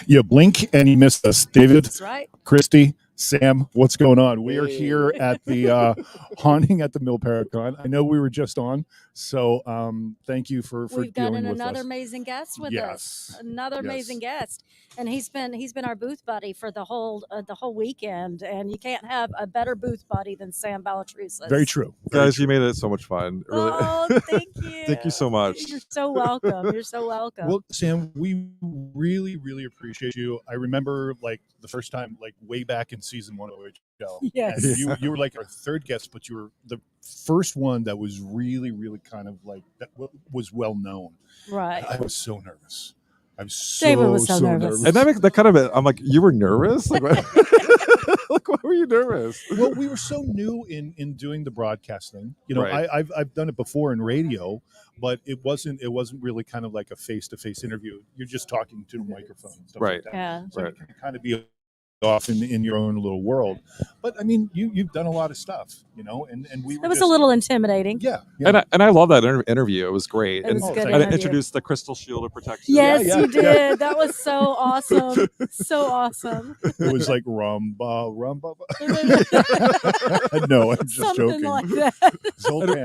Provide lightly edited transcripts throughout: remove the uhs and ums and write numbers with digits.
You blink and you miss us. David, That's right. Christy, Sam, what's going on? We are here at the Haunting at the Mill Paracon. I know we were just on, so thank you for We've got dealing with another us. amazing guest with us. Another amazing guest, and he's been our booth buddy for the whole weekend. And you can't have a better booth buddy than Sam Balatrusas. Very true, guys. You made it so much fun. Really. Oh, thank you. Thank you so much. You're so welcome. You're so welcome. Well, Sam, we really, really appreciate you. I remember like the first time, like way back in season 1 of OHL. Yes. And you were like our third guest, but you were the first one that was really, really kind of like that was well known. Right. I was so nervous. I was David was so nervous. And that makes that kind of I'm like, you were nervous? Like, what? Like, why were you nervous? Well, we were so new in doing the broadcasting. You know, Right. I've done it before in radio, but it wasn't really kind of like a face-to-face interview. You're just talking to a microphone and stuff Right. like that. Yeah. So Right. you can kind of be off in your own little world. But I mean, you've done a lot of stuff, you know, and we were It was just, a little intimidating. yeah. And I love that interview. It was great. It was and a good thank I you. interview. introduced the crystal shield of protection. Yes, Yeah. you did. That was so awesome. So awesome. It was like rumba. No, I'm just Something joking. like that. Zoltan.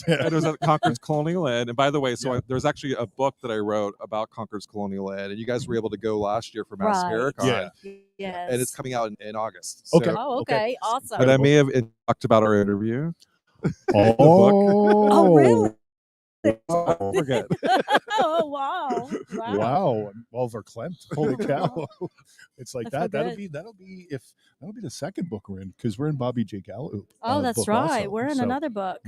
And it was at Concord's Colonial Ed. And by the way, so Yeah. there's actually a book that I wrote about Concord's Colonial Ed, and you guys were able to go last year for Mass Right. Paracon. Yeah. Yes. And it's coming out in August. Okay. So, Oh, okay. Awesome. but I may have talked about our interview. Oh, really? Wow. We're good. Oh, wow. Wow. All verklempt. Holy cow. It's like That's that. so That'll be the second book we're in, because we're in Bobby J. Gallo. Oh, that's book right. also. We're in So, another book.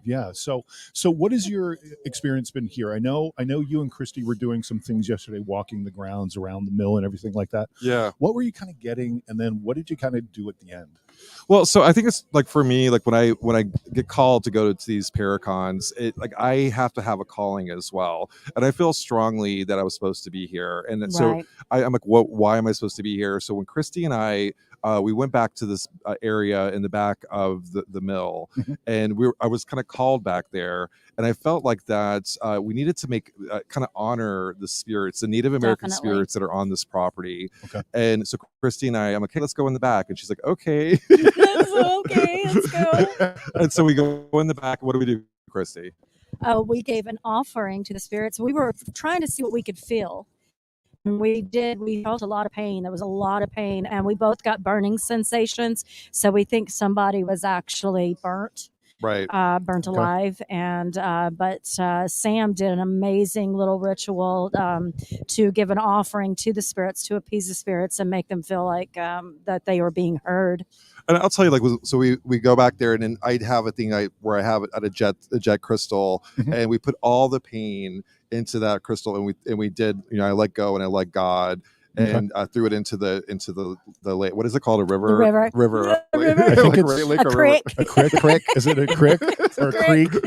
Yeah. So what has your experience been here? I know you and Christy were doing some things yesterday, walking the grounds around the mill and everything like that. Yeah. What were you kind of getting, and then what did you kind of do at the end? Well, so I think it's like for me, like when I get called to go to these Paracons, it like I have to have a calling as well, and I feel strongly that I was supposed to be here, and so Right. I'm like, what? Why am I supposed to be here? So when Christy and I we went back to this area in the back of the mill, Mhm. and I was kind of called back there, and I felt like that we needed to make kind of honor the spirits, the Native American Definitely. spirits that are on this property. Okay. And so Christy and I'm like, hey, let's go in the back, and she's like, okay. That's okay. Let's go. And so we go in the back. What do we do, Christy? We gave an offering to the spirits. We were trying to see what we could feel. And we did. We felt a lot of pain. There was a lot of pain. And we both got burning sensations. So we think somebody was actually burnt Right. Okay. alive. And but Sam did an amazing little ritual to give an offering to the spirits, to appease the spirits and make them feel like that they were being heard. And I'll tell you, like, so we go back there, and then I'd have a thing where I have it at a jet crystal, Mhm. and we put all the pain into that crystal, and we did, you know, I let go and I let God. Okay. And I threw it into the lake. What is it called? A river? The river. River. The river. I think Like it's lake a or river. creek. A crick? Is it a crick or a Crick. creek?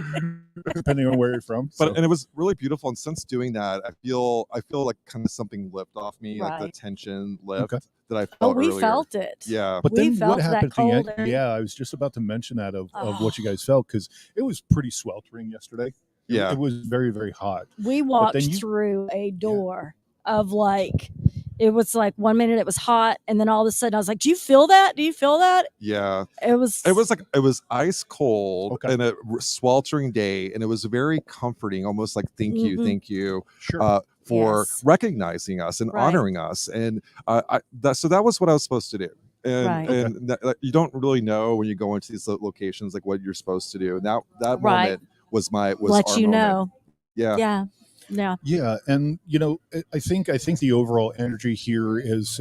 Depending on where you're from. But So, and it was really beautiful. And since doing that, I feel like kind of something lift off me, like the Right. tension lift Okay. that I felt Oh, we earlier. felt it. Yeah. but we then felt what that happened at the cold end? air. Yeah, I was just about to mention that of what you Oh. guys felt, because it was pretty sweltering yesterday. Yeah. It was very, very hot. We walked then you- through a door of like, it was like 1 minute it was hot, and then all of a sudden I was like, "Do you feel that? Do you feel that?" Yeah. It was. It was ice cold Okay. and a sweltering day, and it was very comforting, almost like thank Mhm. you Sure. for Yes. recognizing us and Right. honoring us. And so that was what I was supposed to do. And Right. and you don't really know when you go into these locations like what you're supposed to do. And that Right. moment was let our you moment. know. Yeah. Yeah. Yeah. Yeah, and you know, I think the overall energy here has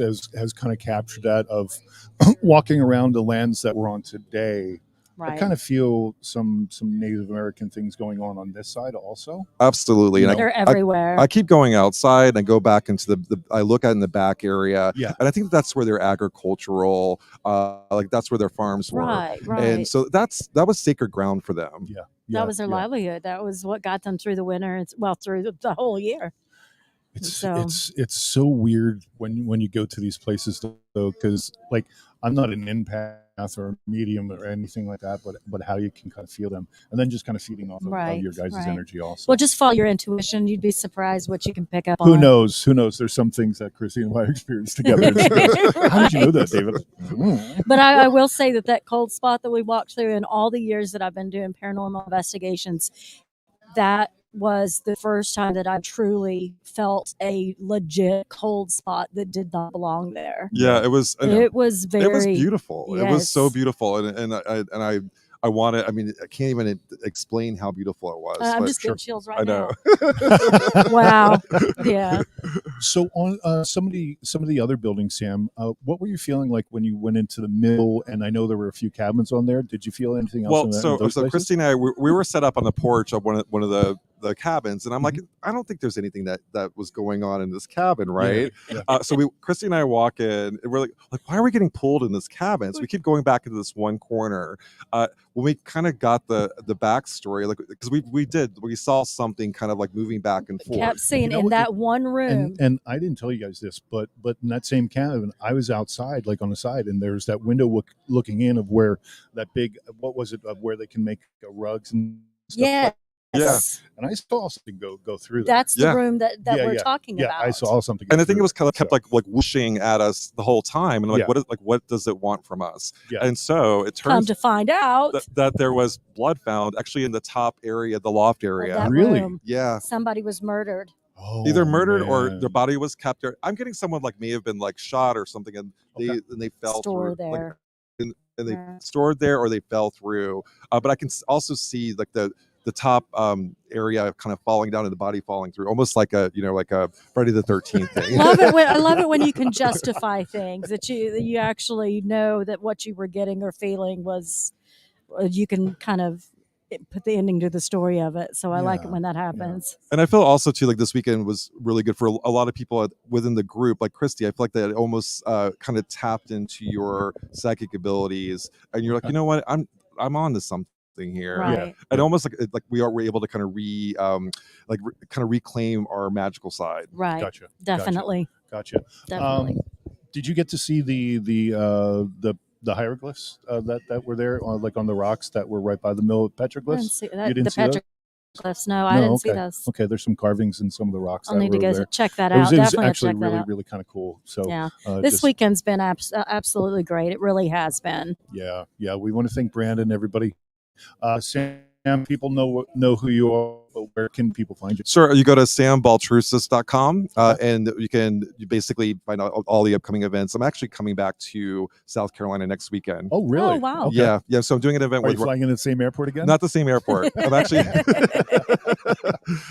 kind of captured that of walking around the lands that we're on today. I Right. kind of feel some Native American things going on this side also. Absolutely. And They're everywhere. I keep going outside and I go back into the I look at in the back area. Yeah. And I think that's where their agricultural, like that's where their farms were. right. Right. And so that was sacred ground for them. Yeah. that was their livelihood. That was what got them through the winter. Through the whole year. It's so weird when you go to these places though, because like I'm not an empath or medium or anything like that, but how you can kind of feel them, and then just kind of feeding off of Right, your guys' right. energy also. Well, just follow your intuition. You'd be surprised what you can pick up Who on. knows? Who knows? There's some things that Chrissy and I experienced together. And she goes, how did you know that, David? But I will say that cold spot that we walked through in all the years that I've been doing paranormal investigations, that was the first time that I truly felt a legit cold spot that did not belong there. Yeah, it was. It was very. It was beautiful. Yes. It was so beautiful, I want to. I mean, I can't even explain how beautiful it was. I'm but just getting chills right I now. know. Wow. Yeah. So on some of the other buildings, Sam, what were you feeling like when you went into the middle? And I know there were a few cabins on there. Did you feel anything else? Well, in so those places? Christy and I we were set up on the porch of one of the cabins, and I'm like, I don't think there's anything that was going on in this cabin, right? Yeah. So Christy and I walk in, and we're like, why are we getting pulled in this cabin? So we keep going back into this one corner. When we kind of got the backstory, like, because we saw something kind of like moving back and forth. Kept seeing in that one room. And I didn't tell you guys this, but in that same cabin, I was outside, like on the side, and there's that window looking in of where that big, what was it, of where they can make rugs and stuff. Yeah. Yeah, and I saw something go through that. That's the room that we're talking about. about. I saw something. And I think it was kind of kept like whooshing at us the whole time, and like, Yeah. what does it want from us? Yeah. And so it Come turns to find out that there was blood found actually in the top area, the loft area. that Really? room. Yeah. Somebody was murdered. Oh, Either murdered or man. their body was kept there. I'm getting someone like may have been like shot or something, and they fell Store through. there. And they Yeah. stored there, or they fell through. But I can also see like the top area kind of falling down and the body falling through, almost like a Friday the 13th thing. I love it when you can justify things, that you actually know that what you were getting or feeling was, you can kind of put the ending to the story of it. So I like it when that happens. And I feel also too, like, this weekend was really good for a lot of people within the group. Like Christy, I feel like that it almost kind of tapped into your psychic abilities, and you're like, you know what, I'm on to something here. Right. And almost like we are able to kind of reclaim our magical side. Right. Gotcha. Definitely. Gotcha. Definitely. Did you get to see the hieroglyphs that were there, like on the rocks that were right by the mill of I didn't petroglyphs? see that. You didn't The see those? petroglyphs. No, I didn't see okay. those. Okay, there's some carvings in some of the rocks. I'll that need to were go there. check that It was, out. Definitely actually check that really, out. really kind of cool. So Yeah. This weekend's been absolutely great. It really has been. Yeah. We want to thank Brandon, everybody. Sam, people know who you are, but where can people find you? Sure. You go to sambaltrusis.com and you basically find out all the upcoming events. I'm actually coming back to South Carolina next weekend. Oh, really? Oh, wow. Okay. Yeah. So I'm doing an event Are with you flying in the same airport again? not the same airport. I'm actually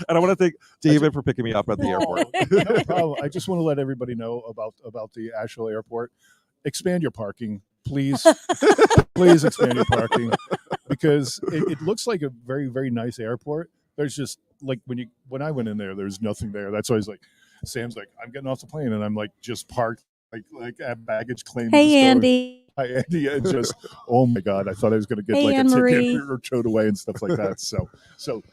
and I want to thank David for picking me up at the airport. No problem. I just want to let everybody know about the Asheville airport. Expand your parking, please. Please expand your parking, because it looks like a very, very nice airport. There's just, like, when I went in there's nothing there. That's why he's like, Sam's like, I'm getting off the plane, and I'm like just parked like at baggage claim. Hey, Andy. Hi, Andy. And just, oh my God, I thought I was going to get Hey, like a Anne-Marie. ticket or towed away and stuff like that. So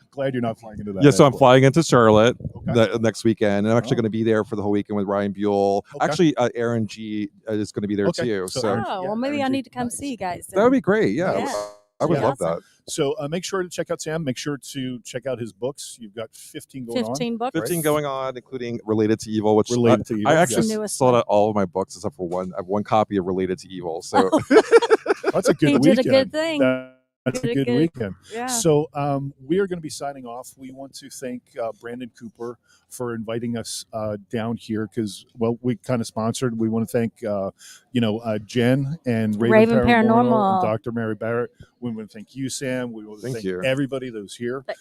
glad you're not flying into that. Yeah, so I'm airport. flying into Charlotte Okay. next weekend, and I'm actually Oh. going to be there for the whole weekend with Ryan Buell. Okay. Actually, Aaron G is going to be there Okay. too. So So Aaron- Oh, yeah, well, maybe Aaron I G. need to come Nice. see you guys. that would be great. Yeah, Yeah. I would Yeah. love that. So make sure to check out Sam. Make sure to check out his books. You've got 15 going 15 books. 15 going on, including Related to Evil, which Related to Evil, I actually yes. Newest sold one. out all of my books except for one. I have one copy of Related to Evil. So on. That's a good He weekend. did a good thing. That's Did a a good good- weekend. Yeah. So we are going to be signing off. We want to thank Brandon Cooper for inviting us down here because, well, we kind of sponsored. We want to thank, Jen and Raven Paranormal. and Dr. Mary Barrett. We want to thank you, Sam. We want to Thank thank you. everybody that was here. But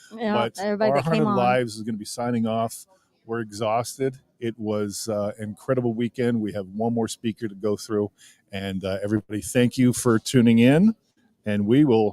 everybody our that came 100 on. Lives is going to be signing off. We're exhausted. It was an incredible weekend. We have one more speaker to go through. And everybody, thank you for tuning in. And we will